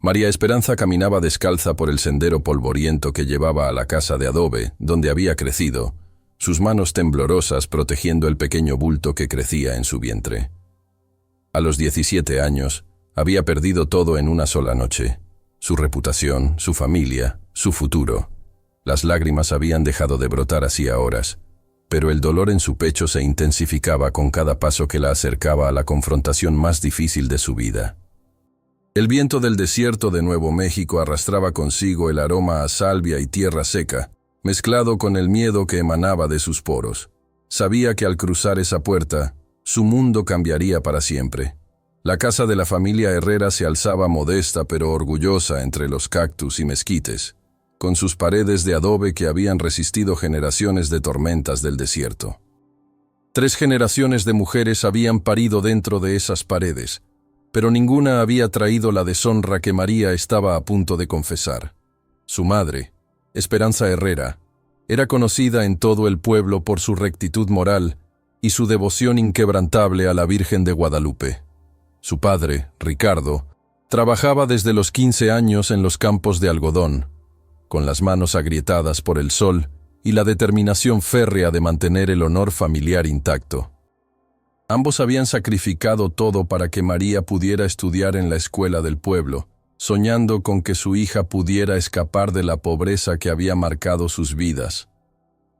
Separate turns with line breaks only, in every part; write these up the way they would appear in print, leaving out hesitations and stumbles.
María Esperanza caminaba descalza por el sendero polvoriento que llevaba a la casa de adobe, donde había crecido, sus manos temblorosas protegiendo el pequeño bulto que crecía en su vientre. A los 17 años, había perdido todo en una sola noche: su reputación, su familia, su futuro. Las lágrimas habían dejado de brotar hacía horas, pero el dolor en su pecho se intensificaba con cada paso que la acercaba a la confrontación más difícil de su vida. El viento del desierto de Nuevo México arrastraba consigo el aroma a salvia y tierra seca, mezclado con el miedo que emanaba de sus poros. Sabía que al cruzar esa puerta, su mundo cambiaría para siempre. La casa de la familia Herrera se alzaba modesta pero orgullosa entre los cactus y mezquites, con sus paredes de adobe que habían resistido generaciones de tormentas del desierto. 3 generaciones de mujeres habían parido dentro de esas paredes, pero ninguna había traído la deshonra que María estaba a punto de confesar. Su madre, Esperanza Herrera, era conocida en todo el pueblo por su rectitud moral y su devoción inquebrantable a la Virgen de Guadalupe. Su padre, Ricardo, trabajaba desde los 15 años en los campos de algodón, con las manos agrietadas por el sol y la determinación férrea de mantener el honor familiar intacto. Ambos habían sacrificado todo para que María pudiera estudiar en la escuela del pueblo, soñando con que su hija pudiera escapar de la pobreza que había marcado sus vidas.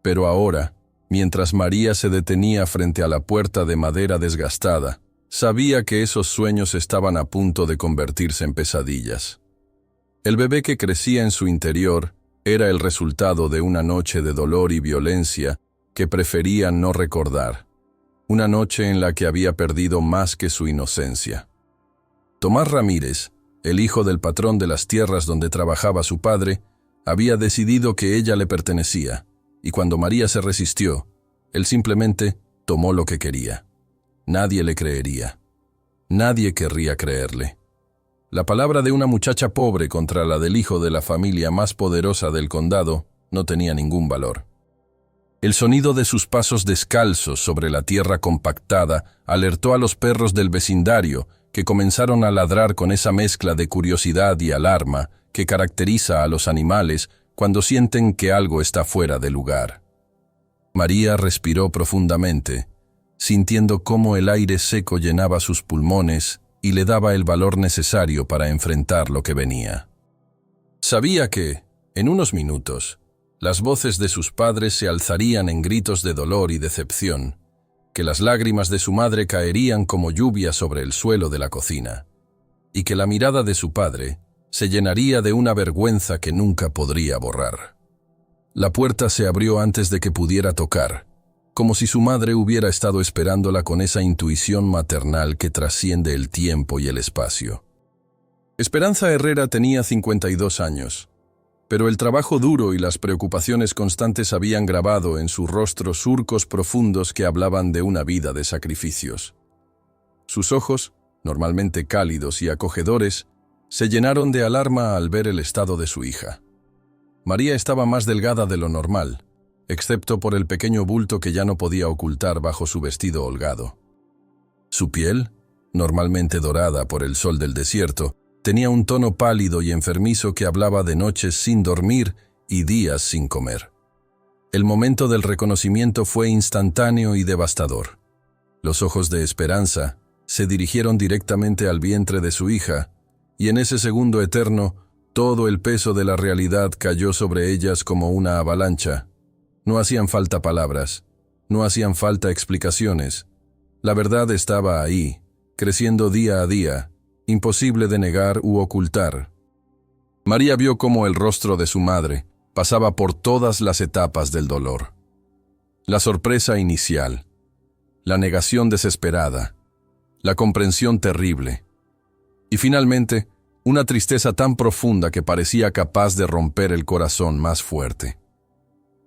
Pero ahora, mientras María se detenía frente a la puerta de madera desgastada, sabía que esos sueños estaban a punto de convertirse en pesadillas. El bebé que crecía en su interior era el resultado de una noche de dolor y violencia que prefería no recordar. Una noche en la que había perdido más que su inocencia. Tomás Ramírez, el hijo del patrón de las tierras donde trabajaba su padre, había decidido que ella le pertenecía, y cuando María se resistió, él simplemente tomó lo que quería. Nadie le creería. Nadie querría creerle. La palabra de una muchacha pobre contra la del hijo de la familia más poderosa del condado no tenía ningún valor. El sonido de sus pasos descalzos sobre la tierra compactada alertó a los perros del vecindario, que comenzaron a ladrar con esa mezcla de curiosidad y alarma que caracteriza a los animales cuando sienten que algo está fuera de lugar. María respiró profundamente, sintiendo cómo el aire seco llenaba sus pulmones y le daba el valor necesario para enfrentar lo que venía. Sabía que, en unos minutos, las voces de sus padres se alzarían en gritos de dolor y decepción, que las lágrimas de su madre caerían como lluvia sobre el suelo de la cocina, y que la mirada de su padre se llenaría de una vergüenza que nunca podría borrar. La puerta se abrió antes de que pudiera tocar, como si su madre hubiera estado esperándola con esa intuición maternal que trasciende el tiempo y el espacio. Esperanza Herrera tenía 52 años. Pero el trabajo duro y las preocupaciones constantes habían grabado en su rostro surcos profundos que hablaban de una vida de sacrificios. Sus ojos, normalmente cálidos y acogedores, se llenaron de alarma al ver el estado de su hija. María estaba más delgada de lo normal, excepto por el pequeño bulto que ya no podía ocultar bajo su vestido holgado. Su piel, normalmente dorada por el sol del desierto, tenía un tono pálido y enfermizo que hablaba de noches sin dormir y días sin comer. El momento del reconocimiento fue instantáneo y devastador. Los ojos de Esperanza se dirigieron directamente al vientre de su hija, y en ese segundo eterno, todo el peso de la realidad cayó sobre ellas como una avalancha. No hacían falta palabras, no hacían falta explicaciones. La verdad estaba ahí, creciendo día a día, imposible de negar u ocultar. María vio cómo el rostro de su madre pasaba por todas las etapas del dolor. La sorpresa inicial, la negación desesperada, la comprensión terrible, y finalmente, una tristeza tan profunda que parecía capaz de romper el corazón más fuerte.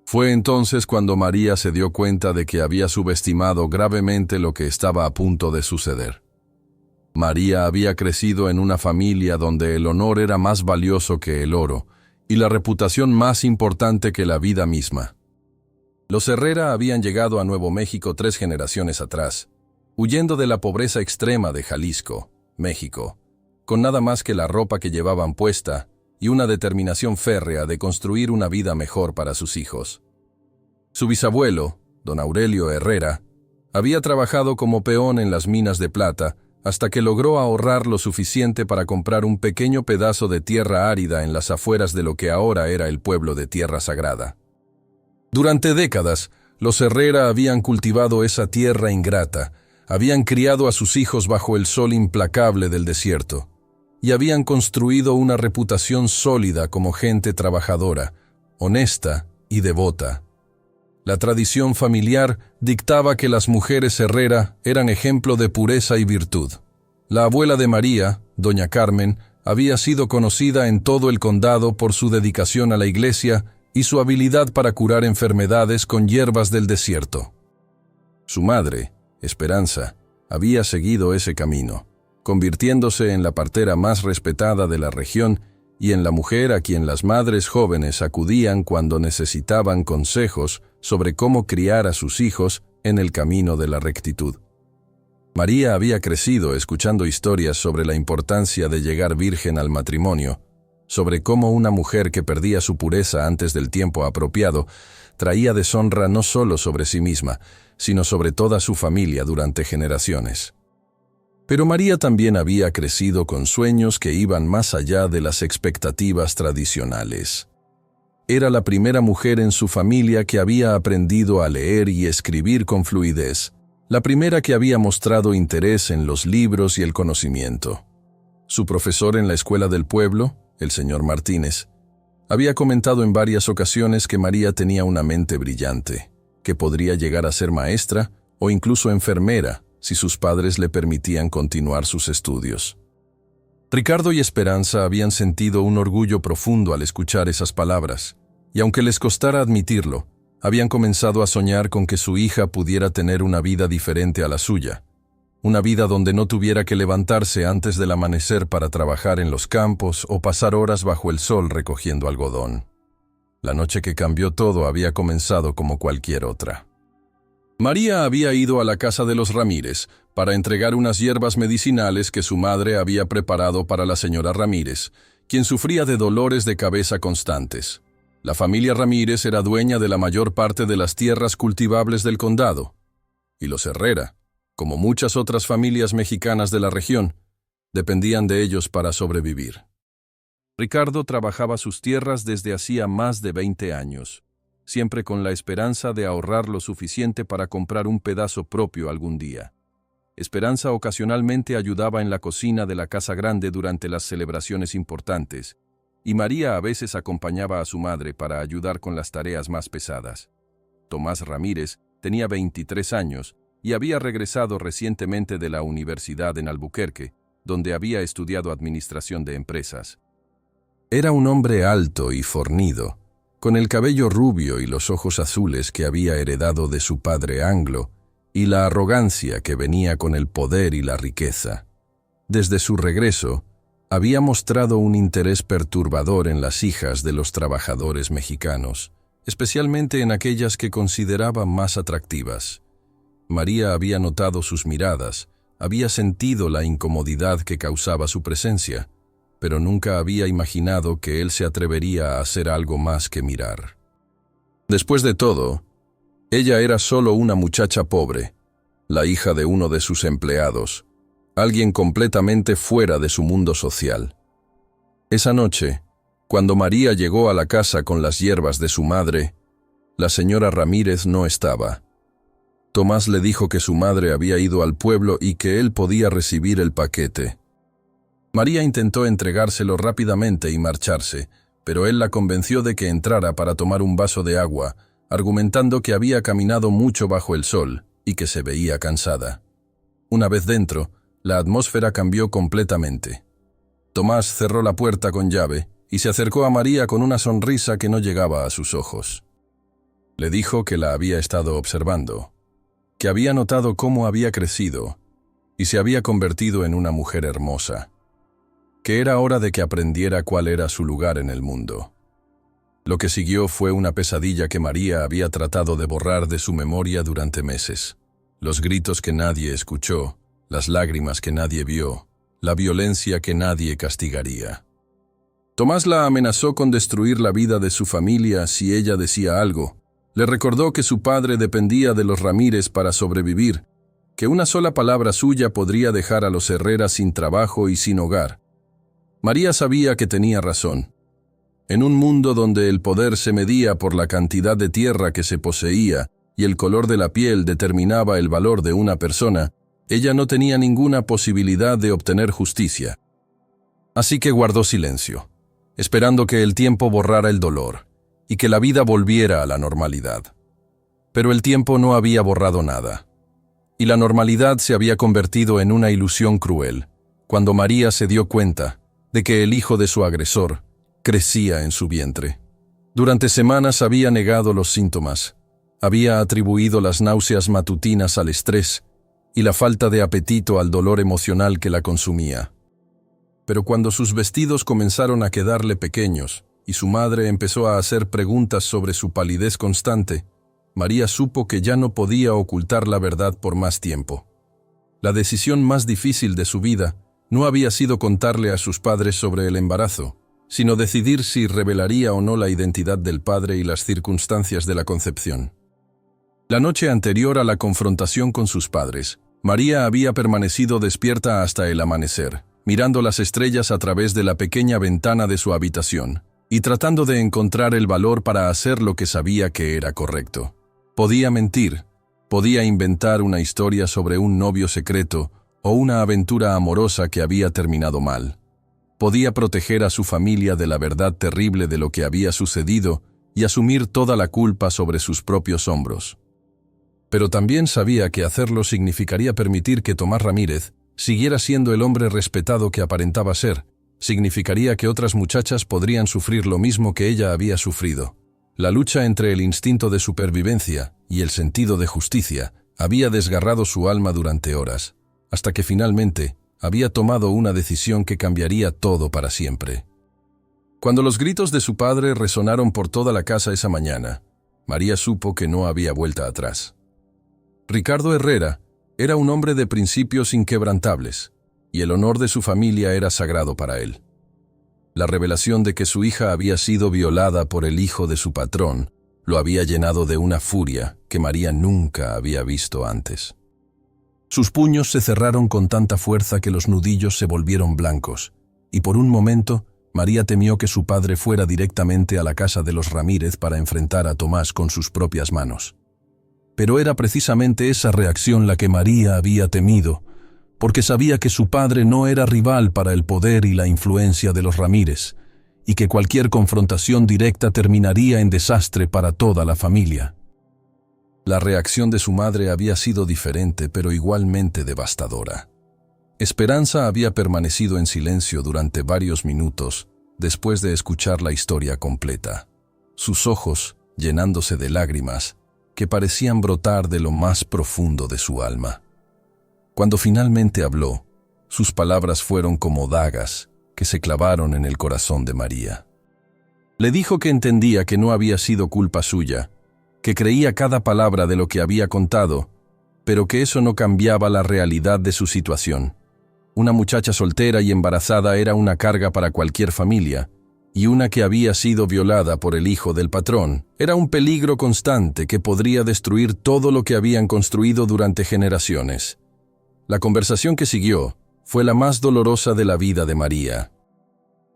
Fue entonces cuando María se dio cuenta de que había subestimado gravemente lo que estaba a punto de suceder. María había crecido en una familia donde el honor era más valioso que el oro y la reputación más importante que la vida misma. Los Herrera habían llegado a Nuevo México 3 generaciones atrás, huyendo de la pobreza extrema de Jalisco, México, con nada más que la ropa que llevaban puesta y una determinación férrea de construir una vida mejor para sus hijos. Su bisabuelo, don Aurelio Herrera, había trabajado como peón en las minas de plata hasta que logró ahorrar lo suficiente para comprar un pequeño pedazo de tierra árida en las afueras de lo que ahora era el pueblo de Tierra Sagrada. Durante décadas, los Herrera habían cultivado esa tierra ingrata, habían criado a sus hijos bajo el sol implacable del desierto, y habían construido una reputación sólida como gente trabajadora, honesta y devota. La tradición familiar dictaba que las mujeres Herrera eran ejemplo de pureza y virtud. La abuela de María, doña Carmen, había sido conocida en todo el condado por su dedicación a la iglesia y su habilidad para curar enfermedades con hierbas del desierto. Su madre, Esperanza, había seguido ese camino, convirtiéndose en la partera más respetada de la región y en la mujer a quien las madres jóvenes acudían cuando necesitaban consejos sobre cómo criar a sus hijos en el camino de la rectitud. María había crecido escuchando historias sobre la importancia de llegar virgen al matrimonio, sobre cómo una mujer que perdía su pureza antes del tiempo apropiado traía deshonra no solo sobre sí misma, sino sobre toda su familia durante generaciones. Pero María también había crecido con sueños que iban más allá de las expectativas tradicionales. Era la primera mujer en su familia que había aprendido a leer y escribir con fluidez, la primera que había mostrado interés en los libros y el conocimiento. Su profesor en la escuela del pueblo, el señor Martínez, había comentado en varias ocasiones que María tenía una mente brillante, que podría llegar a ser maestra o incluso enfermera si sus padres le permitían continuar sus estudios. Ricardo y Esperanza habían sentido un orgullo profundo al escuchar esas palabras, y aunque les costara admitirlo, habían comenzado a soñar con que su hija pudiera tener una vida diferente a la suya, una vida donde no tuviera que levantarse antes del amanecer para trabajar en los campos o pasar horas bajo el sol recogiendo algodón. La noche que cambió todo había comenzado como cualquier otra. María había ido a la casa de los Ramírez para entregar unas hierbas medicinales que su madre había preparado para la señora Ramírez, quien sufría de dolores de cabeza constantes. La familia Ramírez era dueña de la mayor parte de las tierras cultivables del condado, y los Herrera, como muchas otras familias mexicanas de la región, dependían de ellos para sobrevivir. Ricardo trabajaba sus tierras desde hacía más de 20 años, siempre con la esperanza de ahorrar lo suficiente para comprar un pedazo propio algún día. Esperanza ocasionalmente ayudaba en la cocina de la casa grande durante las celebraciones importantes, y María a veces acompañaba a su madre para ayudar con las tareas más pesadas. Tomás Ramírez tenía 23 años y había regresado recientemente de la universidad en Albuquerque, donde había estudiado administración de empresas. Era un hombre alto y fornido, con el cabello rubio y los ojos azules que había heredado de su padre anglo, y la arrogancia que venía con el poder y la riqueza. Desde su regreso, había mostrado un interés perturbador en las hijas de los trabajadores mexicanos, especialmente en aquellas que consideraba más atractivas. María había notado sus miradas, había sentido la incomodidad que causaba su presencia, pero nunca había imaginado que él se atrevería a hacer algo más que mirar. Después de todo, ella era solo una muchacha pobre, la hija de uno de sus empleados, alguien completamente fuera de su mundo social. Esa noche, cuando María llegó a la casa con las hierbas de su madre, la señora Ramírez no estaba. Tomás le dijo que su madre había ido al pueblo y que él podía recibir el paquete. María intentó entregárselo rápidamente y marcharse, pero él la convenció de que entrara para tomar un vaso de agua, argumentando que había caminado mucho bajo el sol y que se veía cansada. Una vez dentro, la atmósfera cambió completamente. Tomás cerró la puerta con llave y se acercó a María con una sonrisa que no llegaba a sus ojos. Le dijo que la había estado observando, que había notado cómo había crecido y se había convertido en una mujer hermosa, que era hora de que aprendiera cuál era su lugar en el mundo. Lo que siguió fue una pesadilla que María había tratado de borrar de su memoria durante meses. Los gritos que nadie escuchó, las lágrimas que nadie vio, la violencia que nadie castigaría. Tomás la amenazó con destruir la vida de su familia si ella decía algo. Le recordó que su padre dependía de los Ramírez para sobrevivir, que una sola palabra suya podría dejar a los Herrera sin trabajo y sin hogar. María sabía que tenía razón. En un mundo donde el poder se medía por la cantidad de tierra que se poseía y el color de la piel determinaba el valor de una persona, ella no tenía ninguna posibilidad de obtener justicia. Así que guardó silencio, esperando que el tiempo borrara el dolor y que la vida volviera a la normalidad. Pero el tiempo no había borrado nada, y la normalidad se había convertido en una ilusión cruel, cuando María se dio cuenta de que el hijo de su agresor crecía en su vientre. Durante semanas había negado los síntomas, había atribuido las náuseas matutinas al estrés y la falta de apetito al dolor emocional que la consumía. Pero cuando sus vestidos comenzaron a quedarle pequeños y su madre empezó a hacer preguntas sobre su palidez constante, María supo que ya no podía ocultar la verdad por más tiempo. La decisión más difícil de su vida no había sido contarle a sus padres sobre el embarazo, sino decidir si revelaría o no la identidad del padre y las circunstancias de la concepción. La noche anterior a la confrontación con sus padres, María había permanecido despierta hasta el amanecer, mirando las estrellas a través de la pequeña ventana de su habitación, y tratando de encontrar el valor para hacer lo que sabía que era correcto. Podía mentir, podía inventar una historia sobre un novio secreto o una aventura amorosa que había terminado mal. Podía proteger a su familia de la verdad terrible de lo que había sucedido y asumir toda la culpa sobre sus propios hombros. Pero también sabía que hacerlo significaría permitir que Tomás Ramírez siguiera siendo el hombre respetado que aparentaba ser. Significaría que otras muchachas podrían sufrir lo mismo que ella había sufrido. La lucha entre el instinto de supervivencia y el sentido de justicia había desgarrado su alma durante horas, hasta que finalmente había tomado una decisión que cambiaría todo para siempre. Cuando los gritos de su padre resonaron por toda la casa esa mañana, María supo que no había vuelta atrás. Ricardo Herrera era un hombre de principios inquebrantables, y el honor de su familia era sagrado para él. La revelación de que su hija había sido violada por el hijo de su patrón lo había llenado de una furia que María nunca había visto antes. Sus puños se cerraron con tanta fuerza que los nudillos se volvieron blancos, y por un momento María temió que su padre fuera directamente a la casa de los Ramírez para enfrentar a Tomás con sus propias manos. Pero era precisamente esa reacción la que María había temido, porque sabía que su padre no era rival para el poder y la influencia de los Ramírez, y que cualquier confrontación directa terminaría en desastre para toda la familia. La reacción de su madre había sido diferente, pero igualmente devastadora. Esperanza había permanecido en silencio durante varios minutos después de escuchar la historia completa, sus ojos llenándose de lágrimas que parecían brotar de lo más profundo de su alma. Cuando finalmente habló, sus palabras fueron como dagas que se clavaron en el corazón de María. Le dijo que entendía que no había sido culpa suya, que creía cada palabra de lo que había contado, pero que eso no cambiaba la realidad de su situación. Una muchacha soltera y embarazada era una carga para cualquier familia, y una que había sido violada por el hijo del patrón era un peligro constante que podría destruir todo lo que habían construido durante generaciones. La conversación que siguió fue la más dolorosa de la vida de María.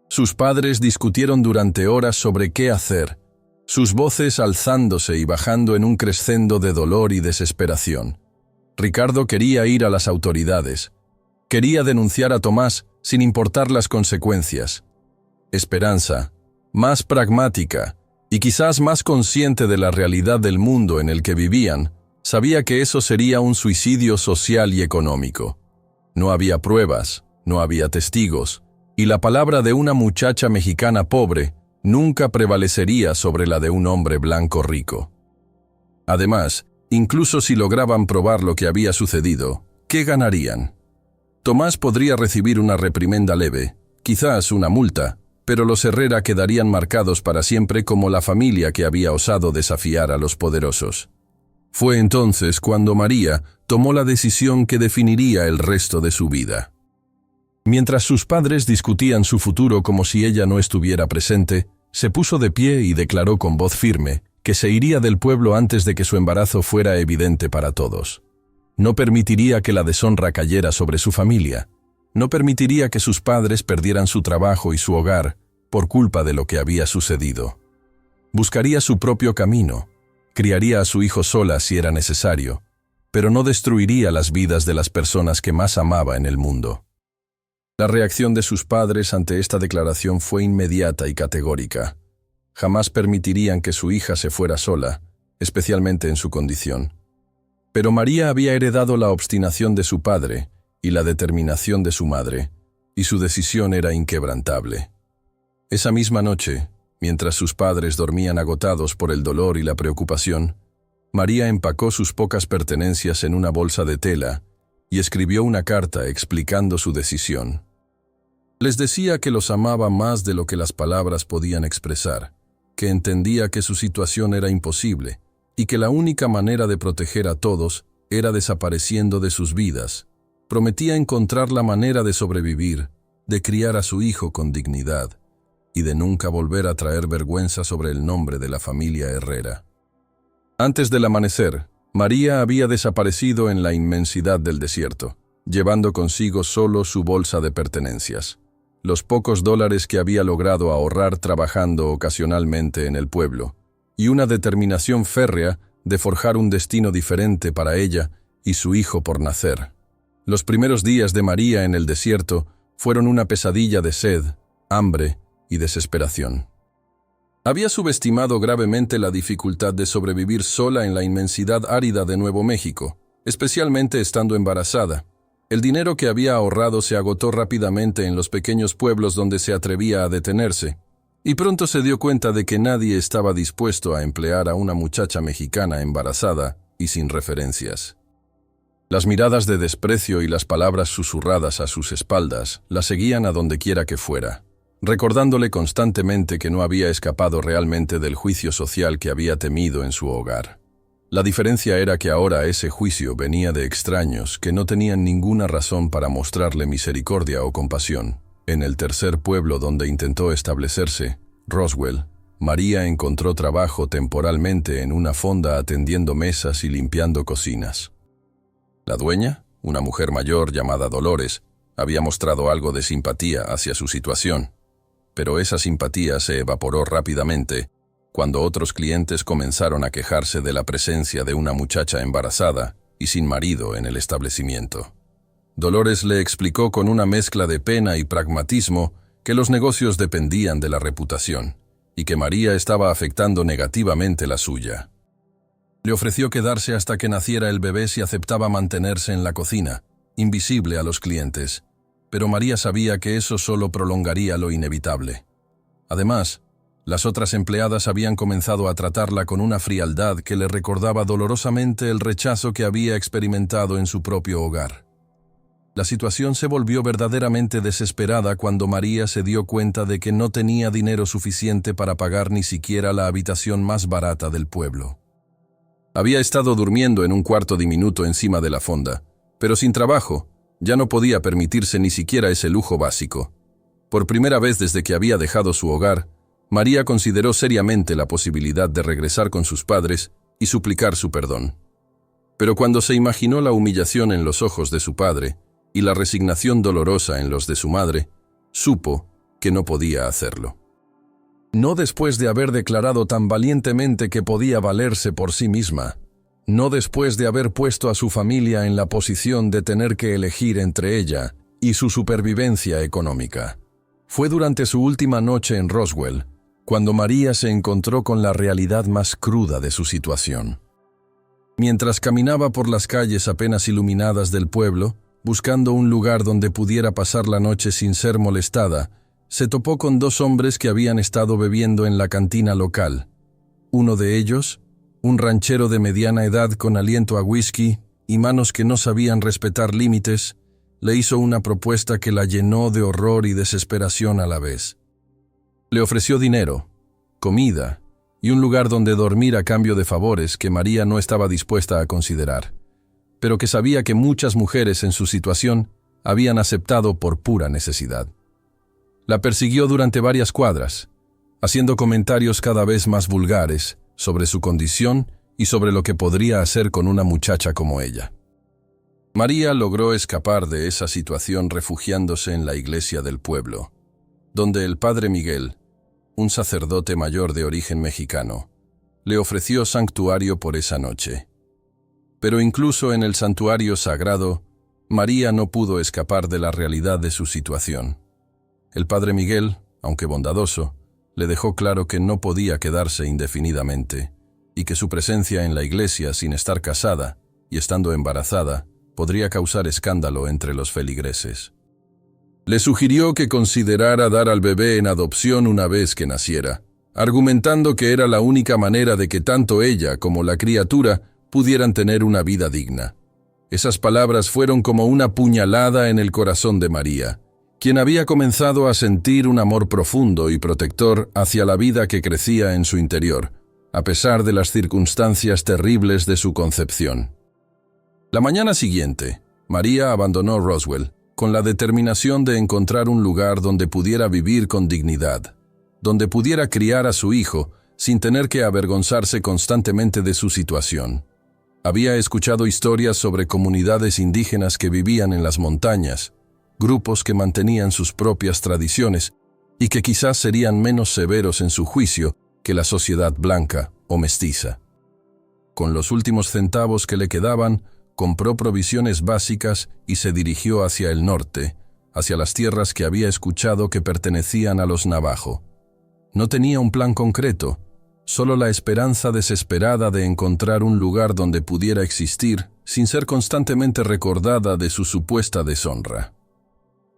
Sus padres discutieron durante horas sobre qué hacer, sus voces alzándose y bajando en un crescendo de dolor y desesperación. Ricardo quería ir a las autoridades. Quería denunciar a Tomás sin importar las consecuencias. Esperanza, más pragmática y quizás más consciente de la realidad del mundo en el que vivían, sabía que eso sería un suicidio social y económico. No había pruebas, no había testigos, y la palabra de una muchacha mexicana pobre nunca prevalecería sobre la de un hombre blanco rico. Además, incluso si lograban probar lo que había sucedido, ¿qué ganarían? Tomás podría recibir una reprimenda leve, quizás una multa, pero los Herrera quedarían marcados para siempre como la familia que había osado desafiar a los poderosos. Fue entonces cuando María tomó la decisión que definiría el resto de su vida. Mientras sus padres discutían su futuro como si ella no estuviera presente, se puso de pie y declaró con voz firme que se iría del pueblo antes de que su embarazo fuera evidente para todos. No permitiría que la deshonra cayera sobre su familia. No permitiría que sus padres perdieran su trabajo y su hogar por culpa de lo que había sucedido. Buscaría su propio camino, criaría a su hijo sola si era necesario, pero no destruiría las vidas de las personas que más amaba en el mundo. La reacción de sus padres ante esta declaración fue inmediata y categórica. Jamás permitirían que su hija se fuera sola, especialmente en su condición. Pero María había heredado la obstinación de su padre y la determinación de su madre, y su decisión era inquebrantable. Esa misma noche, mientras sus padres dormían agotados por el dolor y la preocupación, María empacó sus pocas pertenencias en una bolsa de tela y escribió una carta explicando su decisión. Les decía que los amaba más de lo que las palabras podían expresar, que entendía que su situación era imposible y que la única manera de proteger a todos era desapareciendo de sus vidas. Prometía encontrar la manera de sobrevivir, de criar a su hijo con dignidad y de nunca volver a traer vergüenza sobre el nombre de la familia Herrera. Antes del amanecer, María había desaparecido en la inmensidad del desierto, llevando consigo solo su bolsa de pertenencias, los pocos dólares que había logrado ahorrar trabajando ocasionalmente en el pueblo, y una determinación férrea de forjar un destino diferente para ella y su hijo por nacer. Los primeros días de María en el desierto fueron una pesadilla de sed, hambre y desesperación. Había subestimado gravemente la dificultad de sobrevivir sola en la inmensidad árida de Nuevo México, especialmente estando embarazada. El dinero que había ahorrado se agotó rápidamente en los pequeños pueblos donde se atrevía a detenerse, y pronto se dio cuenta de que nadie estaba dispuesto a emplear a una muchacha mexicana embarazada y sin referencias. Las miradas de desprecio y las palabras susurradas a sus espaldas la seguían a donde quiera que fuera, recordándole constantemente que no había escapado realmente del juicio social que había temido en su hogar. La diferencia era que ahora ese juicio venía de extraños que no tenían ninguna razón para mostrarle misericordia o compasión. En el tercer pueblo donde intentó establecerse, Roswell, María encontró trabajo temporalmente en una fonda atendiendo mesas y limpiando cocinas. La dueña, una mujer mayor llamada Dolores, había mostrado algo de simpatía hacia su situación, pero esa simpatía se evaporó rápidamente cuando otros clientes comenzaron a quejarse de la presencia de una muchacha embarazada y sin marido en el establecimiento. Dolores le explicó con una mezcla de pena y pragmatismo que los negocios dependían de la reputación y que María estaba afectando negativamente la suya. Le ofreció quedarse hasta que naciera el bebé si aceptaba mantenerse en la cocina, invisible a los clientes, pero María sabía que eso solo prolongaría lo inevitable. Además, las otras empleadas habían comenzado a tratarla con una frialdad que le recordaba dolorosamente el rechazo que había experimentado en su propio hogar. La situación se volvió verdaderamente desesperada cuando María se dio cuenta de que no tenía dinero suficiente para pagar ni siquiera la habitación más barata del pueblo. Había estado durmiendo en un cuarto diminuto encima de la fonda, pero sin trabajo, ya no podía permitirse ni siquiera ese lujo básico. Por primera vez desde que había dejado su hogar, María consideró seriamente la posibilidad de regresar con sus padres y suplicar su perdón. Pero cuando se imaginó la humillación en los ojos de su padre y la resignación dolorosa en los de su madre, supo que no podía hacerlo. No después de haber declarado tan valientemente que podía valerse por sí misma, no después de haber puesto a su familia en la posición de tener que elegir entre ella y su supervivencia económica. Fue durante su última noche en Roswell, cuando María se encontró con la realidad más cruda de su situación. Mientras caminaba por las calles apenas iluminadas del pueblo, buscando un lugar donde pudiera pasar la noche sin ser molestada, se topó con dos hombres que habían estado bebiendo en la cantina local. Uno de ellos, un ranchero de mediana edad con aliento a whisky y manos que no sabían respetar límites, le hizo una propuesta que la llenó de horror y desesperación a la vez. Le ofreció dinero, comida y un lugar donde dormir a cambio de favores que María no estaba dispuesta a considerar, pero que sabía que muchas mujeres en su situación habían aceptado por pura necesidad. La persiguió durante varias cuadras, haciendo comentarios cada vez más vulgares sobre su condición y sobre lo que podría hacer con una muchacha como ella. María logró escapar de esa situación refugiándose en la iglesia del pueblo, donde el padre Miguel, un sacerdote mayor de origen mexicano, le ofreció santuario por esa noche. Pero incluso en el santuario sagrado, María no pudo escapar de la realidad de su situación. El padre Miguel, aunque bondadoso, le dejó claro que no podía quedarse indefinidamente y que su presencia en la iglesia sin estar casada y estando embarazada podría causar escándalo entre los feligreses. Le sugirió que considerara dar al bebé en adopción una vez que naciera, argumentando que era la única manera de que tanto ella como la criatura pudieran tener una vida digna. Esas palabras fueron como una puñalada en el corazón de María, quien había comenzado a sentir un amor profundo y protector hacia la vida que crecía en su interior, a pesar de las circunstancias terribles de su concepción. La mañana siguiente, María abandonó Roswell, con la determinación de encontrar un lugar donde pudiera vivir con dignidad, donde pudiera criar a su hijo sin tener que avergonzarse constantemente de su situación. Había escuchado historias sobre comunidades indígenas que vivían en las montañas, grupos que mantenían sus propias tradiciones y que quizás serían menos severos en su juicio que la sociedad blanca o mestiza. Con los últimos centavos que le quedaban, compró provisiones básicas y se dirigió hacia el norte, hacia las tierras que había escuchado que pertenecían a los Navajo. No tenía un plan concreto, solo la esperanza desesperada de encontrar un lugar donde pudiera existir sin ser constantemente recordada de su supuesta deshonra.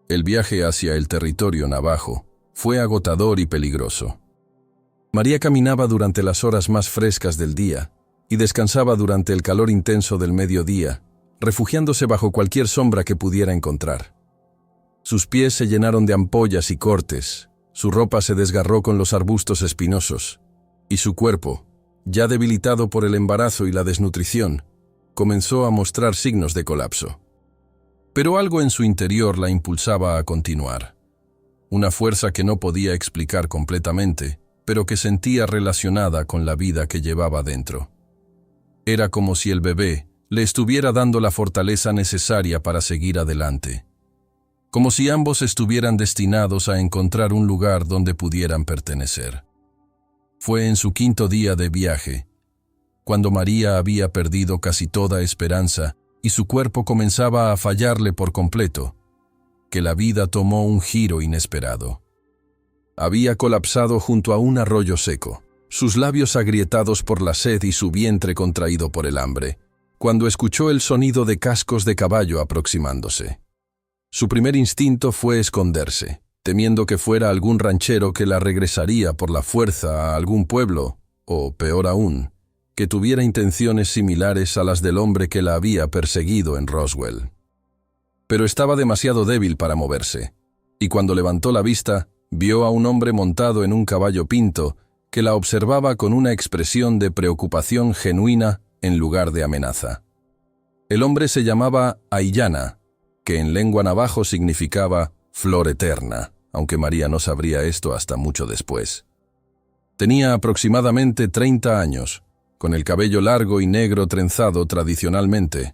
El viaje hacia el territorio navajo fue agotador y peligroso. María caminaba durante las horas más frescas del día y descansaba durante el calor intenso del mediodía, refugiándose bajo cualquier sombra que pudiera encontrar. Sus pies se llenaron de ampollas y cortes, su ropa se desgarró con los arbustos espinosos, y su cuerpo, ya debilitado por el embarazo y la desnutrición, comenzó a mostrar signos de colapso. Pero algo en su interior la impulsaba a continuar. Una fuerza que no podía explicar completamente, pero que sentía relacionada con la vida que llevaba dentro. Era como si el bebé le estuviera dando la fortaleza necesaria para seguir adelante. Como si ambos estuvieran destinados a encontrar un lugar donde pudieran pertenecer. Fue en su 5º día de viaje, cuando María había perdido casi toda esperanza y su cuerpo comenzaba a fallarle por completo, que la vida tomó un giro inesperado. Había colapsado junto a un arroyo seco, sus labios agrietados por la sed y su vientre contraído por el hambre, cuando escuchó el sonido de cascos de caballo aproximándose. Su primer instinto fue esconderse, temiendo que fuera algún ranchero que la regresaría por la fuerza a algún pueblo, o, peor aún, que tuviera intenciones similares a las del hombre que la había perseguido en Roswell. Pero estaba demasiado débil para moverse, y cuando levantó la vista, vio a un hombre montado en un caballo pinto que la observaba con una expresión de preocupación genuina en lugar de amenaza. El hombre se llamaba Aiyana, que en lengua navajo significaba flor eterna, aunque María no sabría esto hasta mucho después. Tenía aproximadamente 30 años, con el cabello largo y negro trenzado tradicionalmente,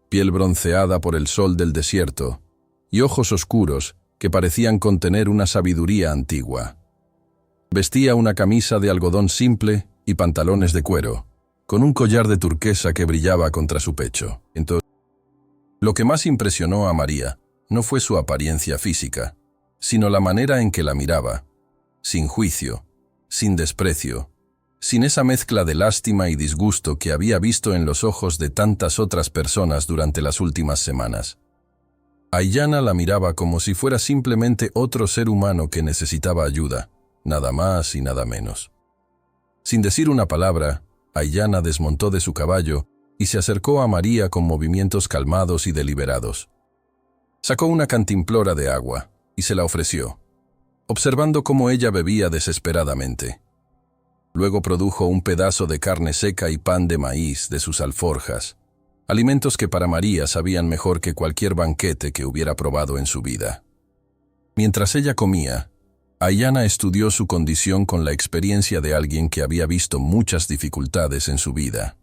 piel bronceada por el sol del desierto, y ojos oscuros que parecían contener una sabiduría antigua. Vestía una camisa de algodón simple y pantalones de cuero, con un collar de turquesa que brillaba contra su pecho. Entonces, lo que más impresionó a María no fue su apariencia física, sino la manera en que la miraba, sin juicio, sin desprecio, sin esa mezcla de lástima y disgusto que había visto en los ojos de tantas otras personas durante las últimas semanas. Aiyana la miraba como si fuera simplemente otro ser humano que necesitaba ayuda, nada más y nada menos. Sin decir una palabra, Aiyana desmontó de su caballo y se acercó a María con movimientos calmados y deliberados. Sacó una cantimplora de agua y se la ofreció, observando cómo ella bebía desesperadamente. Luego produjo un pedazo de carne seca y pan de maíz de sus alforjas, alimentos que para María sabían mejor que cualquier banquete que hubiera probado en su vida. Mientras ella comía, Aiyana estudió su condición con la experiencia de alguien que había visto muchas dificultades en su vida.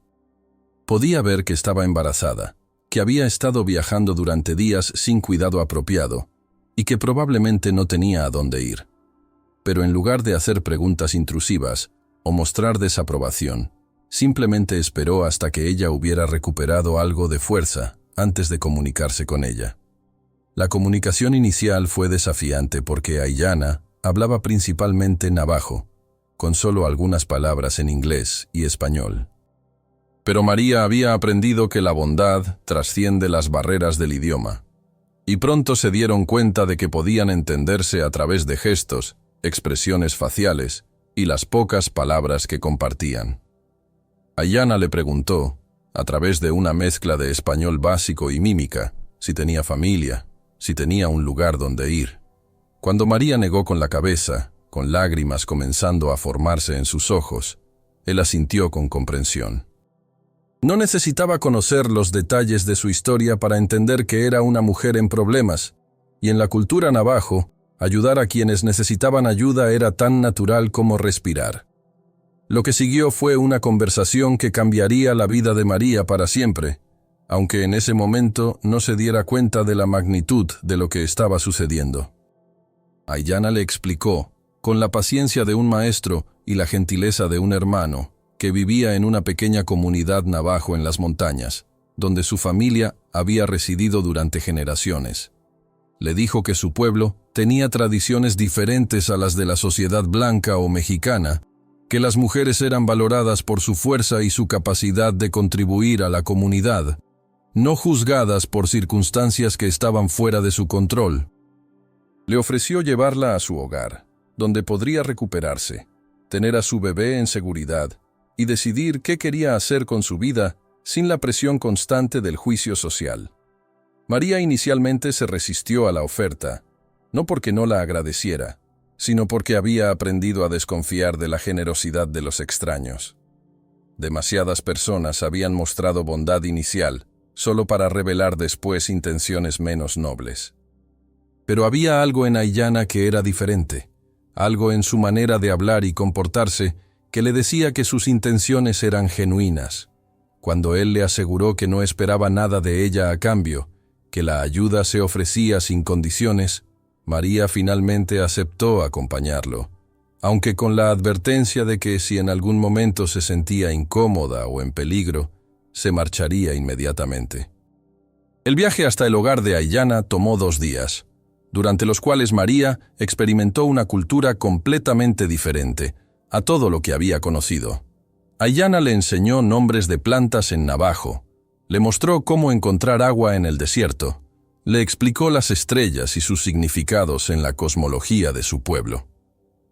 Podía ver que estaba embarazada, que había estado viajando durante días sin cuidado apropiado y que probablemente no tenía a dónde ir. Pero en lugar de hacer preguntas intrusivas o mostrar desaprobación, simplemente esperó hasta que ella hubiera recuperado algo de fuerza antes de comunicarse con ella. La comunicación inicial fue desafiante porque Aiyana hablaba principalmente navajo, con solo algunas palabras en inglés y español. Pero María había aprendido que la bondad trasciende las barreras del idioma, y pronto se dieron cuenta de que podían entenderse a través de gestos, expresiones faciales y las pocas palabras que compartían. Aiyana le preguntó, a través de una mezcla de español básico y mímica, si tenía familia, si tenía un lugar donde ir. Cuando María negó con la cabeza, con lágrimas comenzando a formarse en sus ojos, él asintió con comprensión. No necesitaba conocer los detalles de su historia para entender que era una mujer en problemas, y en la cultura navajo, ayudar a quienes necesitaban ayuda era tan natural como respirar. Lo que siguió fue una conversación que cambiaría la vida de María para siempre, aunque en ese momento no se diera cuenta de la magnitud de lo que estaba sucediendo. Aiyana le explicó, con la paciencia de un maestro y la gentileza de un hermano, que vivía en una pequeña comunidad navajo en las montañas, donde su familia había residido durante generaciones. Le dijo que su pueblo tenía tradiciones diferentes a las de la sociedad blanca o mexicana, que las mujeres eran valoradas por su fuerza y su capacidad de contribuir a la comunidad, no juzgadas por circunstancias que estaban fuera de su control. Le ofreció llevarla a su hogar, donde podría recuperarse, tener a su bebé en seguridad y decidir qué quería hacer con su vida sin la presión constante del juicio social. María inicialmente se resistió a la oferta, no porque no la agradeciera, sino porque había aprendido a desconfiar de la generosidad de los extraños. Demasiadas personas habían mostrado bondad inicial, solo para revelar después intenciones menos nobles. Pero había algo en Aiyana que era diferente, algo en su manera de hablar y comportarse que le decía que sus intenciones eran genuinas. Cuando él le aseguró que no esperaba nada de ella a cambio, que la ayuda se ofrecía sin condiciones, María finalmente aceptó acompañarlo, aunque con la advertencia de que si en algún momento se sentía incómoda o en peligro, se marcharía inmediatamente. El viaje hasta el hogar de Aiyana tomó 2 días, durante los cuales María experimentó una cultura completamente diferente a todo lo que había conocido. Aiyana le enseñó nombres de plantas en navajo, le mostró cómo encontrar agua en el desierto, le explicó las estrellas y sus significados en la cosmología de su pueblo.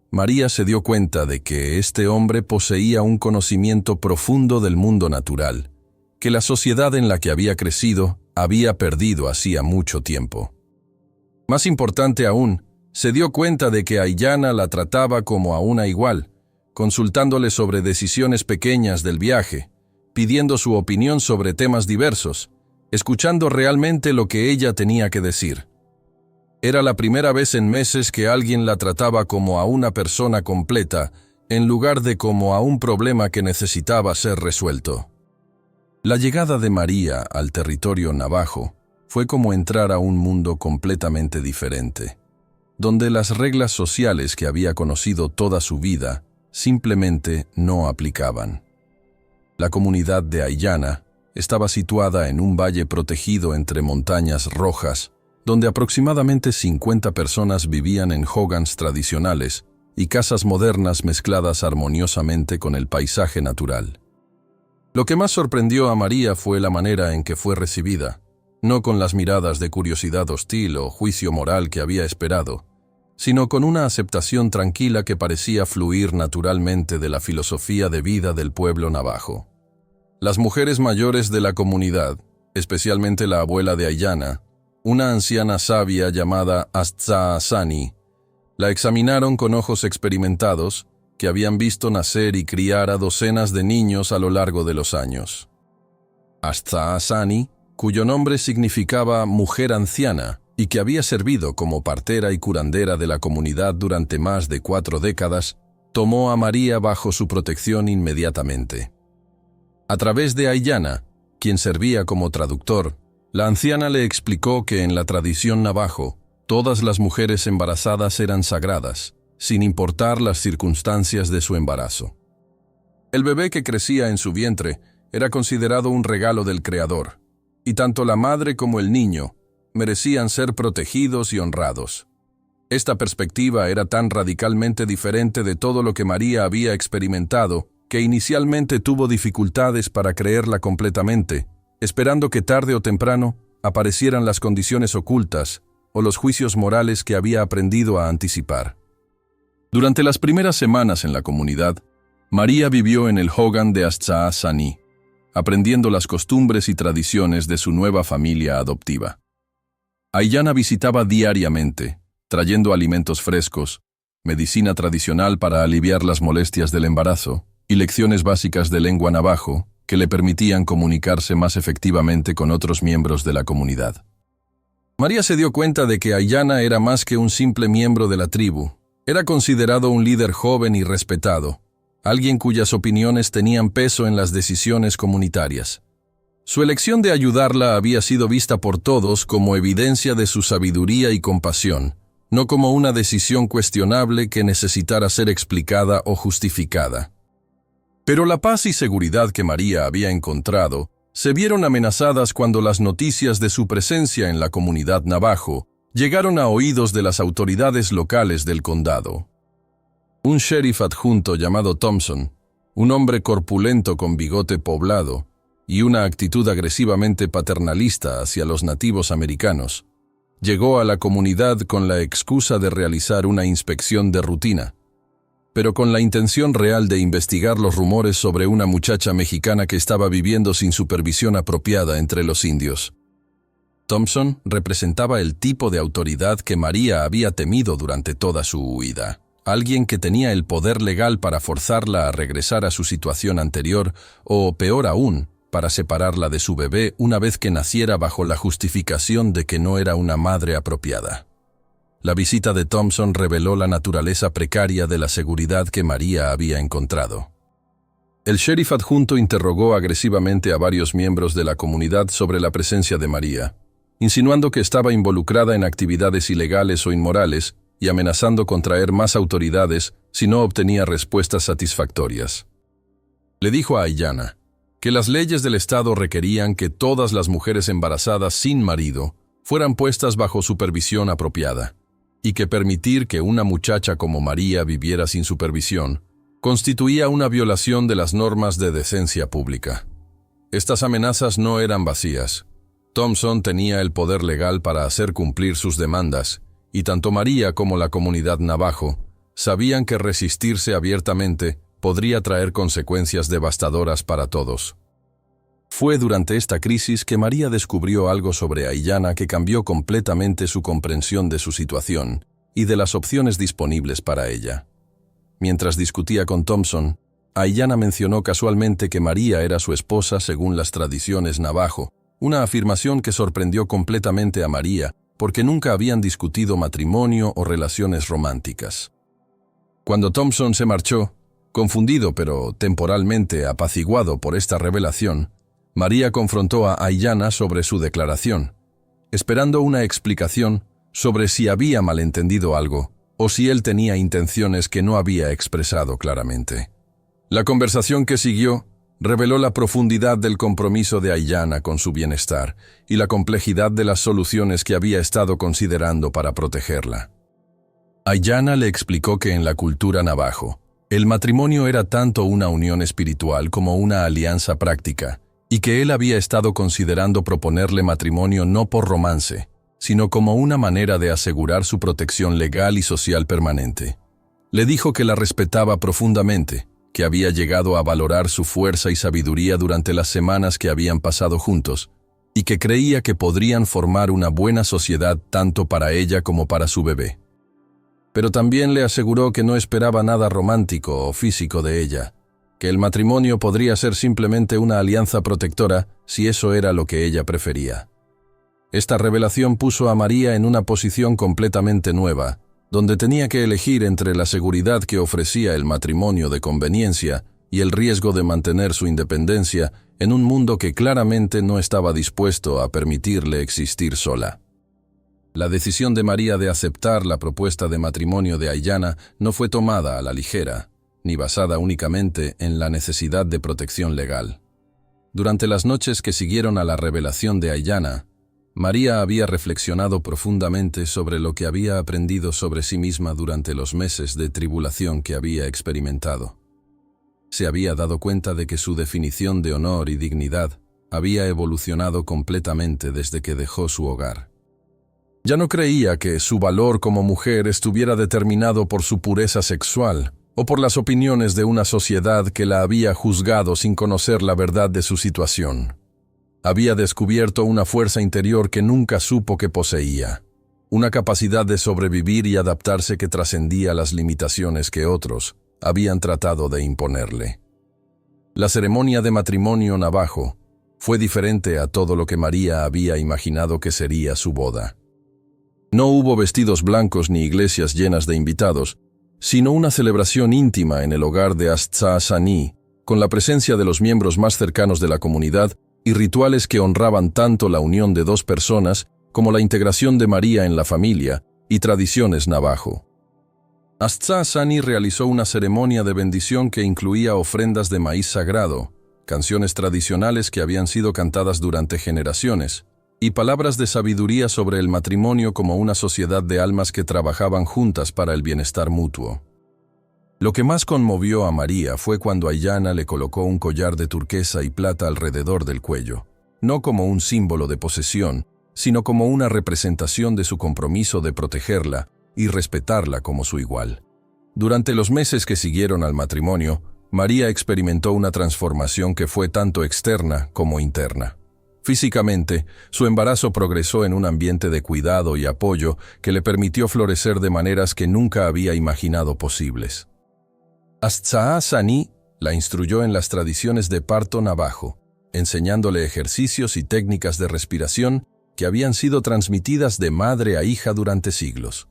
María se dio cuenta de que este hombre poseía un conocimiento profundo del mundo natural, que la sociedad en la que había crecido había perdido hacía mucho tiempo. Más importante aún, se dio cuenta de que Aiyana la trataba como a una igual, consultándole sobre decisiones pequeñas del viaje, pidiendo su opinión sobre temas diversos, escuchando realmente lo que ella tenía que decir. Era la primera vez en meses que alguien la trataba como a una persona completa, en lugar de como a un problema que necesitaba ser resuelto. La llegada de María al territorio navajo fue como entrar a un mundo completamente diferente, donde las reglas sociales que había conocido toda su vida simplemente no aplicaban. La comunidad de Aiyana estaba situada en un valle protegido entre montañas rojas, donde aproximadamente 50 personas vivían en hogans tradicionales y casas modernas mezcladas armoniosamente con el paisaje natural. Lo que más sorprendió a María fue la manera en que fue recibida, no con las miradas de curiosidad hostil o juicio moral que había esperado, sino con una aceptación tranquila que parecía fluir naturalmente de la filosofía de vida del pueblo navajo. Las mujeres mayores de la comunidad, especialmente la abuela de Aiyana, una anciana sabia llamada Astza Asani, la examinaron con ojos experimentados que habían visto nacer y criar a docenas de niños a lo largo de los años. Astzaa Sani, cuyo nombre significaba mujer anciana y que había servido como partera y curandera de la comunidad durante más de 4 décadas, tomó a María bajo su protección inmediatamente. A través de Aiyana, quien servía como traductor, la anciana le explicó que en la tradición navajo, todas las mujeres embarazadas eran sagradas, sin importar las circunstancias de su embarazo. El bebé que crecía en su vientre era considerado un regalo del Creador, y tanto la madre como el niño merecían ser protegidos y honrados. Esta perspectiva era tan radicalmente diferente de todo lo que María había experimentado que inicialmente tuvo dificultades para creerla completamente, esperando que tarde o temprano aparecieran las condiciones ocultas o los juicios morales que había aprendido a anticipar. Durante las primeras semanas en la comunidad, María vivió en el Hogan de Astzaa Sani, aprendiendo las costumbres y tradiciones de su nueva familia adoptiva. Aiyana visitaba diariamente, trayendo alimentos frescos, medicina tradicional para aliviar las molestias del embarazo y lecciones básicas de lengua navajo que le permitían comunicarse más efectivamente con otros miembros de la comunidad. María se dio cuenta de que Aiyana era más que un simple miembro de la tribu. Era considerado un líder joven y respetado, alguien cuyas opiniones tenían peso en las decisiones comunitarias. Su elección de ayudarla había sido vista por todos como evidencia de su sabiduría y compasión, no como una decisión cuestionable que necesitara ser explicada o justificada. Pero la paz y seguridad que María había encontrado se vieron amenazadas cuando las noticias de su presencia en la comunidad navajo llegaron a oídos de las autoridades locales del condado. Un sheriff adjunto llamado Thompson, un hombre corpulento con bigote poblado y una actitud agresivamente paternalista hacia los nativos americanos, llegó a la comunidad con la excusa de realizar una inspección de rutina, pero con la intención real de investigar los rumores sobre una muchacha mexicana que estaba viviendo sin supervisión apropiada entre los indios. Thompson representaba el tipo de autoridad que María había temido durante toda su huida. Alguien que tenía el poder legal para forzarla a regresar a su situación anterior o, peor aún, para separarla de su bebé una vez que naciera bajo la justificación de que no era una madre apropiada. La visita de Thompson reveló la naturaleza precaria de la seguridad que María había encontrado. El sheriff adjunto interrogó agresivamente a varios miembros de la comunidad sobre la presencia de María, insinuando que estaba involucrada en actividades ilegales o inmorales y amenazando con traer más autoridades si no obtenía respuestas satisfactorias. Le dijo a Aiyana que las leyes del estado requerían que todas las mujeres embarazadas sin marido fueran puestas bajo supervisión apropiada, y que permitir que una muchacha como María viviera sin supervisión constituía una violación de las normas de decencia pública. Estas amenazas no eran vacías. Thompson tenía el poder legal para hacer cumplir sus demandas, y tanto María como la comunidad navajo sabían que resistirse abiertamente podría traer consecuencias devastadoras para todos. Fue durante esta crisis que María descubrió algo sobre Aiyana que cambió completamente su comprensión de su situación y de las opciones disponibles para ella. Mientras discutía con Thompson, Aiyana mencionó casualmente que María era su esposa según las tradiciones navajo, una afirmación que sorprendió completamente a María porque nunca habían discutido matrimonio o relaciones románticas. Cuando Thompson se marchó, confundido pero temporalmente apaciguado por esta revelación, María confrontó a Aiyana sobre su declaración, esperando una explicación sobre si había malentendido algo o si él tenía intenciones que no había expresado claramente. La conversación que siguió reveló la profundidad del compromiso de Aiyana con su bienestar y la complejidad de las soluciones que había estado considerando para protegerla. Aiyana le explicó que en la cultura navajo, el matrimonio era tanto una unión espiritual como una alianza práctica, y que él había estado considerando proponerle matrimonio no por romance, sino como una manera de asegurar su protección legal y social permanente. Le dijo que la respetaba profundamente, que había llegado a valorar su fuerza y sabiduría durante las semanas que habían pasado juntos, y que creía que podrían formar una buena sociedad tanto para ella como para su bebé. Pero también le aseguró que no esperaba nada romántico o físico de ella, que el matrimonio podría ser simplemente una alianza protectora si eso era lo que ella prefería. Esta revelación puso a María en una posición completamente nueva, donde tenía que elegir entre la seguridad que ofrecía el matrimonio de conveniencia y el riesgo de mantener su independencia en un mundo que claramente no estaba dispuesto a permitirle existir sola. La decisión de María de aceptar la propuesta de matrimonio de Aiyana no fue tomada a la ligera, ni basada únicamente en la necesidad de protección legal. Durante las noches que siguieron a la revelación de Aiyana, María había reflexionado profundamente sobre lo que había aprendido sobre sí misma durante los meses de tribulación que había experimentado. Se había dado cuenta de que su definición de honor y dignidad había evolucionado completamente desde que dejó su hogar. Ya no creía que su valor como mujer estuviera determinado por su pureza sexual o por las opiniones de una sociedad que la había juzgado sin conocer la verdad de su situación. Había descubierto una fuerza interior que nunca supo que poseía, una capacidad de sobrevivir y adaptarse que trascendía las limitaciones que otros habían tratado de imponerle. La ceremonia de matrimonio navajo fue diferente a todo lo que María había imaginado que sería su boda. No hubo vestidos blancos ni iglesias llenas de invitados, sino una celebración íntima en el hogar de Astsa Sani, con la presencia de los miembros más cercanos de la comunidad y rituales que honraban tanto la unión de dos personas como la integración de María en la familia y tradiciones navajo. Astsa Sani realizó una ceremonia de bendición que incluía ofrendas de maíz sagrado, canciones tradicionales que habían sido cantadas durante generaciones, y palabras de sabiduría sobre el matrimonio como una sociedad de almas que trabajaban juntas para el bienestar mutuo. Lo que más conmovió a María fue cuando Aiyana le colocó un collar de turquesa y plata alrededor del cuello, no como un símbolo de posesión, sino como una representación de su compromiso de protegerla y respetarla como su igual. Durante los meses que siguieron al matrimonio, María experimentó una transformación que fue tanto externa como interna. Físicamente, su embarazo progresó en un ambiente de cuidado y apoyo que le permitió florecer de maneras que nunca había imaginado posibles. Astsa Sani la instruyó en las tradiciones de parto navajo, enseñándole ejercicios y técnicas de respiración que habían sido transmitidas de madre a hija durante siglos.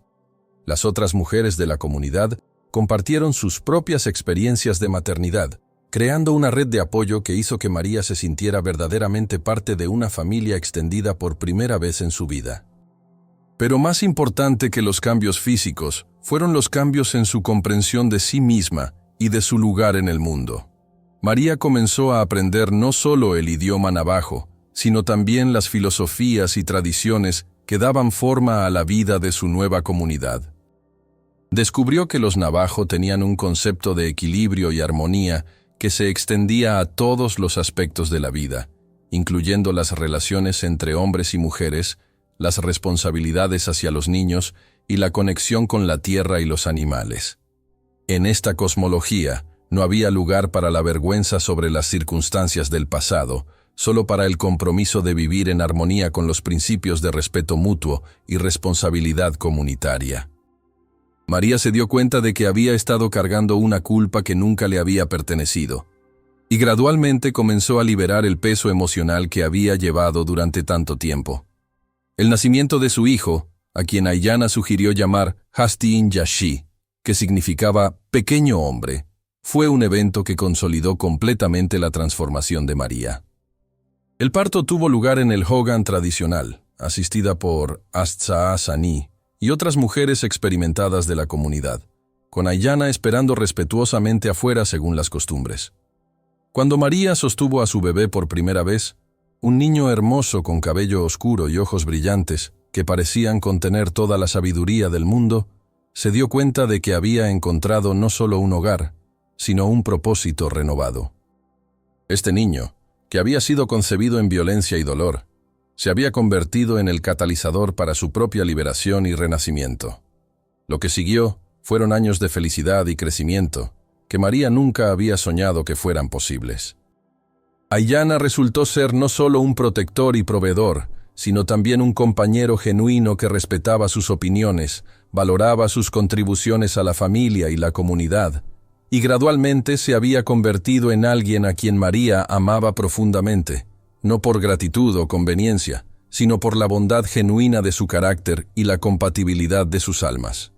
Las otras mujeres de la comunidad compartieron sus propias experiencias de maternidad, creando una red de apoyo que hizo que María se sintiera verdaderamente parte de una familia extendida por primera vez en su vida. Pero más importante que los cambios físicos fueron los cambios en su comprensión de sí misma y de su lugar en el mundo. María comenzó a aprender no solo el idioma navajo, sino también las filosofías y tradiciones que daban forma a la vida de su nueva comunidad. Descubrió que los navajo tenían un concepto de equilibrio y armonía que se extendía a todos los aspectos de la vida, incluyendo las relaciones entre hombres y mujeres, las responsabilidades hacia los niños y la conexión con la tierra y los animales. En esta cosmología, no había lugar para la vergüenza sobre las circunstancias del pasado, solo para el compromiso de vivir en armonía con los principios de respeto mutuo y responsabilidad comunitaria. María se dio cuenta de que había estado cargando una culpa que nunca le había pertenecido, y gradualmente comenzó a liberar el peso emocional que había llevado durante tanto tiempo. El nacimiento de su hijo, a quien Aiyana sugirió llamar Hastin Yashi, que significaba pequeño hombre, fue un evento que consolidó completamente la transformación de María. El parto tuvo lugar en el Hogan tradicional, asistida por Astsa Sani y otras mujeres experimentadas de la comunidad, con Aiyana esperando respetuosamente afuera según las costumbres. Cuando María sostuvo a su bebé por primera vez, un niño hermoso con cabello oscuro y ojos brillantes, que parecían contener toda la sabiduría del mundo, se dio cuenta de que había encontrado no solo un hogar, sino un propósito renovado. Este niño, que había sido concebido en violencia y dolor, se había convertido en el catalizador para su propia liberación y renacimiento. Lo que siguió fueron años de felicidad y crecimiento que María nunca había soñado que fueran posibles. Aiyana resultó ser no solo un protector y proveedor, sino también un compañero genuino que respetaba sus opiniones, valoraba sus contribuciones a la familia y la comunidad, y gradualmente se había convertido en alguien a quien María amaba profundamente, no por gratitud o conveniencia, sino por la bondad genuina de su carácter y la compatibilidad de sus almas.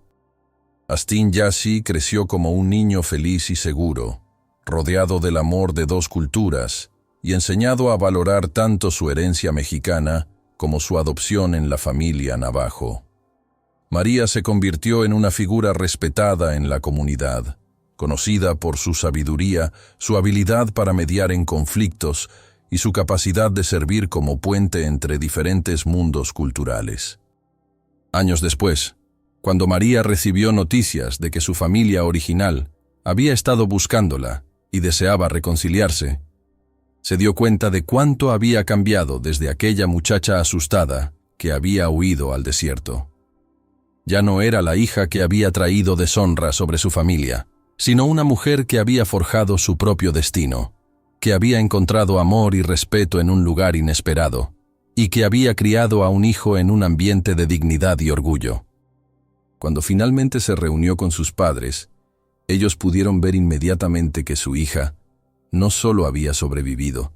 Astin Jassy creció como un niño feliz y seguro, rodeado del amor de dos culturas y enseñado a valorar tanto su herencia mexicana como su adopción en la familia Navajo. María se convirtió en una figura respetada en la comunidad, conocida por su sabiduría, su habilidad para mediar en conflictos y su capacidad de servir como puente entre diferentes mundos culturales. Años después, cuando María recibió noticias de que su familia original había estado buscándola y deseaba reconciliarse, se dio cuenta de cuánto había cambiado desde aquella muchacha asustada que había huido al desierto. Ya no era la hija que había traído deshonra sobre su familia, sino una mujer que había forjado su propio destino, que había encontrado amor y respeto en un lugar inesperado, y que había criado a un hijo en un ambiente de dignidad y orgullo. Cuando finalmente se reunió con sus padres, ellos pudieron ver inmediatamente que su hija no solo había sobrevivido,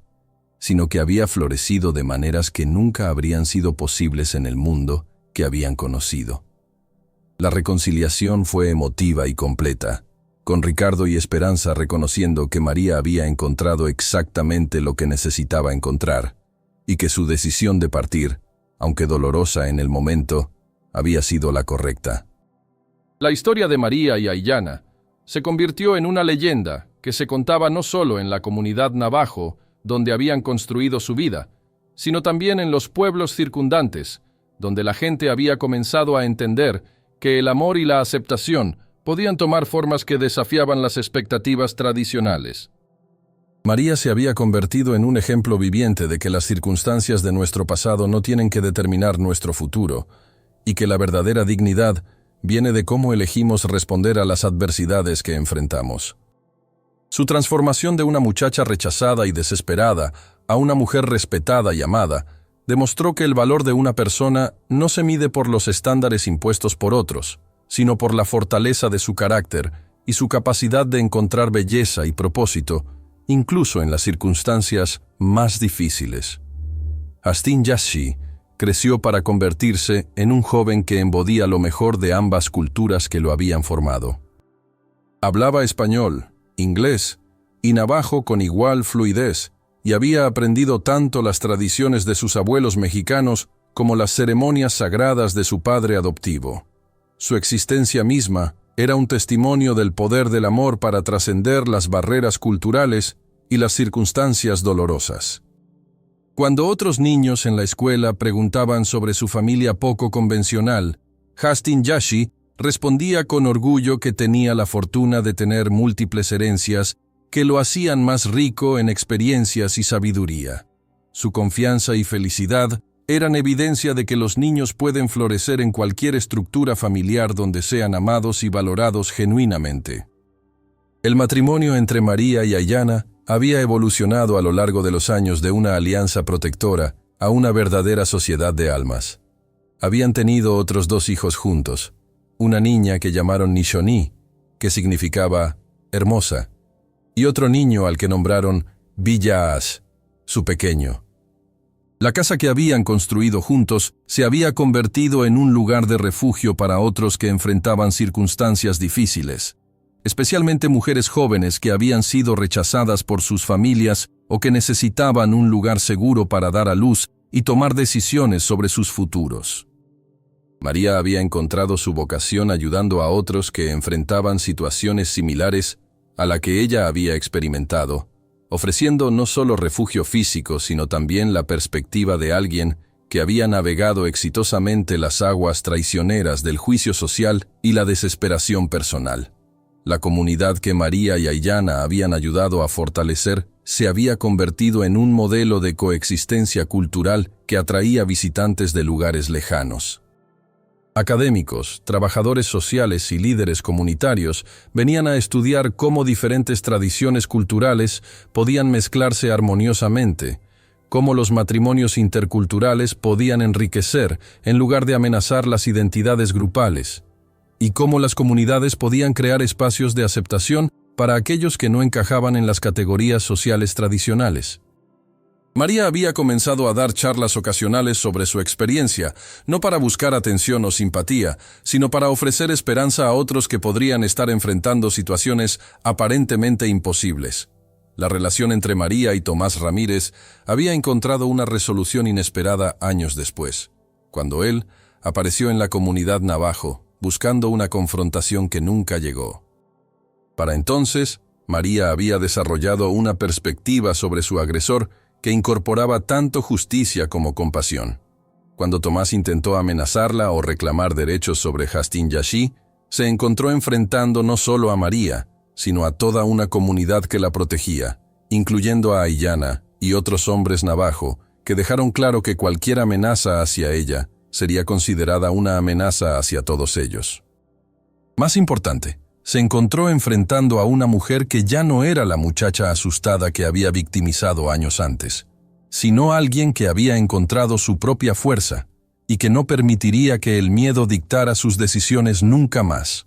sino que había florecido de maneras que nunca habrían sido posibles en el mundo que habían conocido. La reconciliación fue emotiva y completa, con Ricardo y Esperanza reconociendo que María había encontrado exactamente lo que necesitaba encontrar, y que su decisión de partir, aunque dolorosa en el momento, había sido la correcta. La historia de María y Aiyana se convirtió en una leyenda que se contaba no solo en la comunidad navajo, donde habían construido su vida, sino también en los pueblos circundantes, donde la gente había comenzado a entender que el amor y la aceptación podían tomar formas que desafiaban las expectativas tradicionales. María se había convertido en un ejemplo viviente de que las circunstancias de nuestro pasado no tienen que determinar nuestro futuro, y que la verdadera dignidad viene de cómo elegimos responder a las adversidades que enfrentamos. Su transformación de una muchacha rechazada y desesperada a una mujer respetada y amada demostró que el valor de una persona no se mide por los estándares impuestos por otros, sino por la fortaleza de su carácter y su capacidad de encontrar belleza y propósito, incluso en las circunstancias más difíciles. Astin Jassy creció para convertirse en un joven que embodía lo mejor de ambas culturas que lo habían formado. Hablaba español, inglés y navajo con igual fluidez, y había aprendido tanto las tradiciones de sus abuelos mexicanos como las ceremonias sagradas de su padre adoptivo. Su existencia misma era un testimonio del poder del amor para trascender las barreras culturales y las circunstancias dolorosas. Cuando otros niños en la escuela preguntaban sobre su familia poco convencional, Astin Jassy respondía con orgullo que tenía la fortuna de tener múltiples herencias que lo hacían más rico en experiencias y sabiduría. Su confianza y felicidad eran evidencia de que los niños pueden florecer en cualquier estructura familiar donde sean amados y valorados genuinamente. El matrimonio entre María y Aiyana había evolucionado a lo largo de los años de una alianza protectora a una verdadera sociedad de almas. Habían tenido otros 2 hijos juntos, una niña que llamaron Nishoni, que significaba hermosa, y otro niño al que nombraron Villaas, su pequeño. La casa que habían construido juntos se había convertido en un lugar de refugio para otros que enfrentaban circunstancias difíciles, especialmente mujeres jóvenes que habían sido rechazadas por sus familias o que necesitaban un lugar seguro para dar a luz y tomar decisiones sobre sus futuros. María había encontrado su vocación ayudando a otros que enfrentaban situaciones similares a la que ella había experimentado, ofreciendo no solo refugio físico, sino también la perspectiva de alguien que había navegado exitosamente las aguas traicioneras del juicio social y la desesperación personal. La comunidad que María y Aiyana habían ayudado a fortalecer se había convertido en un modelo de coexistencia cultural que atraía visitantes de lugares lejanos. Académicos, trabajadores sociales y líderes comunitarios venían a estudiar cómo diferentes tradiciones culturales podían mezclarse armoniosamente, cómo los matrimonios interculturales podían enriquecer en lugar de amenazar las identidades grupales, y cómo las comunidades podían crear espacios de aceptación para aquellos que no encajaban en las categorías sociales tradicionales. María había comenzado a dar charlas ocasionales sobre su experiencia, no para buscar atención o simpatía, sino para ofrecer esperanza a otros que podrían estar enfrentando situaciones aparentemente imposibles. La relación entre María y Tomás Ramírez había encontrado una resolución inesperada años después, cuando él apareció en la comunidad navajo, buscando una confrontación que nunca llegó. Para entonces, María había desarrollado una perspectiva sobre su agresor que incorporaba tanto justicia como compasión. Cuando Tomás intentó amenazarla o reclamar derechos sobre Hastin Yashi, se encontró enfrentando no solo a María, sino a toda una comunidad que la protegía, incluyendo a Ayllana y otros hombres navajo, que dejaron claro que cualquier amenaza hacia ella sería considerada una amenaza hacia todos ellos. Más importante, se encontró enfrentando a una mujer que ya no era la muchacha asustada que había victimizado años antes, sino alguien que había encontrado su propia fuerza y que no permitiría que el miedo dictara sus decisiones nunca más.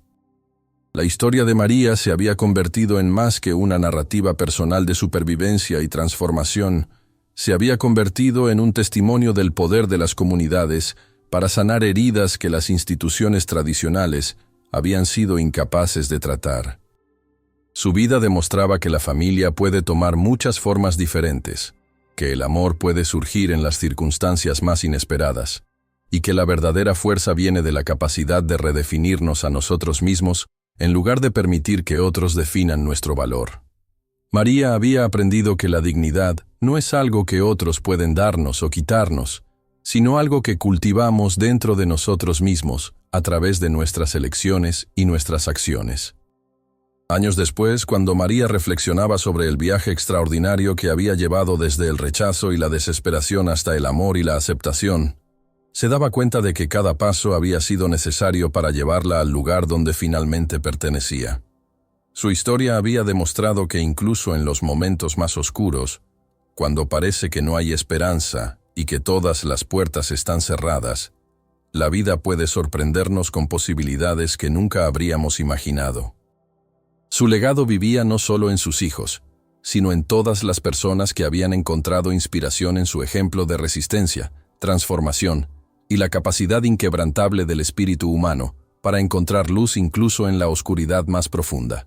La historia de María se había convertido en más que una narrativa personal de supervivencia y transformación. Se había convertido en un testimonio del poder de las comunidades para sanar heridas que las instituciones tradicionales habían sido incapaces de tratar. Su vida demostraba que la familia puede tomar muchas formas diferentes, que el amor puede surgir en las circunstancias más inesperadas, y que la verdadera fuerza viene de la capacidad de redefinirnos a nosotros mismos en lugar de permitir que otros definan nuestro valor. María había aprendido que la dignidad no es algo que otros pueden darnos o quitarnos, sino algo que cultivamos dentro de nosotros mismos a través de nuestras elecciones y nuestras acciones. Años después, cuando María reflexionaba sobre el viaje extraordinario que había llevado desde el rechazo y la desesperación hasta el amor y la aceptación, se daba cuenta de que cada paso había sido necesario para llevarla al lugar donde finalmente pertenecía. Su historia había demostrado que incluso en los momentos más oscuros, cuando parece que no hay esperanza y que todas las puertas están cerradas, la vida puede sorprendernos con posibilidades que nunca habríamos imaginado. Su legado vivía no solo en sus hijos, sino en todas las personas que habían encontrado inspiración en su ejemplo de resistencia, transformación y la capacidad inquebrantable del espíritu humano para encontrar luz incluso en la oscuridad más profunda.